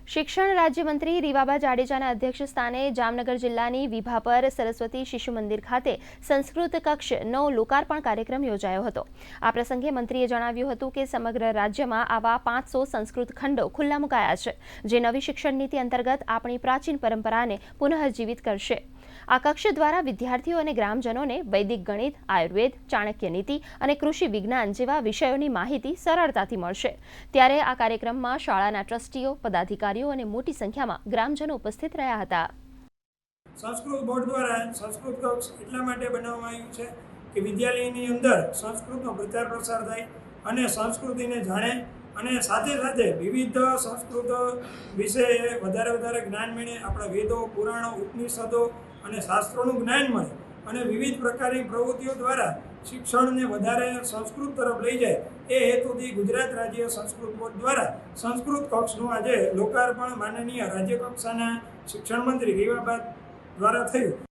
શિક્ષણ રાજ્યમંત્રી રીવાબા જાડેજાના અધ્યક્ષસ્થાને જામનગર જિલ્લાની વિભાપર સરસ્વતી શિશુ મંદિર ખાતે સંસ્કૃત કક્ષનો લોકાર્પણ કાર્યક્રમ યોજાયો હતો। આ પ્રસંગે મંત્રીએ જણાવ્યું હતું કે સમગ્ર રાજ્યમાં આવા 500 સંસ્કૃત ખંડો ખુલ્લા મુકાયા છે, જે નવી શિક્ષણ નીતિ અંતર્ગત આપણી પ્રાચીન પરંપરાને પુનઃજીવિત કરશે। આ કક્ષ દ્વારા વિદ્યાર્થીઓ અને ગ્રામજનોને વૈદિક ગણિત, આયુર્વેદ, ચાણક્ય નીતિ અને કૃષિ વિજ્ઞાન જેવા વિષયોની માહિતી સરળતાથી મળશે। ત્યારે આ કાર્યક્રમમાં શાળાના ટ્રસ્ટીઓ, પદાધિકારીઓ અને મોટી સંખ્યામાં ગ્રામજનો ઉપસ્થિત રહ્યા હતા। સંસ્કૃત બોર્ડ દ્વારા સંસ્કૃત કક્ષ એટલા માટે બનાવવામાં આવ્યું છે કે વિદ્યાલયની અંદર સંસ્કૃતનો પ્રચાર પ્રસાર થાય અને સંસ્કૃતિને જાણે અને સાથે સાથે વિવિધ સંસ્કૃત વિશે વધારે જ્ઞાન મળે, આપણા વેદો, પુરાણો, ઉપનિષદો અને શાસ્ત્રોનું જ્ઞાન મળે અને વિવિધ પ્રકારની પ્રવૃત્તિઓ દ્વારા શિક્ષણને વધારે સંસ્કૃત તરફ લઈ જાય એ હેતુથી ગુજરાત રાજ્ય સંસ્કૃત બોર્ડ દ્વારા સંસ્કૃત કક્ષનું આજે લોકાર્પણ માનનીય રાજ્ય કક્ષાના શિક્ષણ મંત્રી રીવાબા દ્વારા થયું।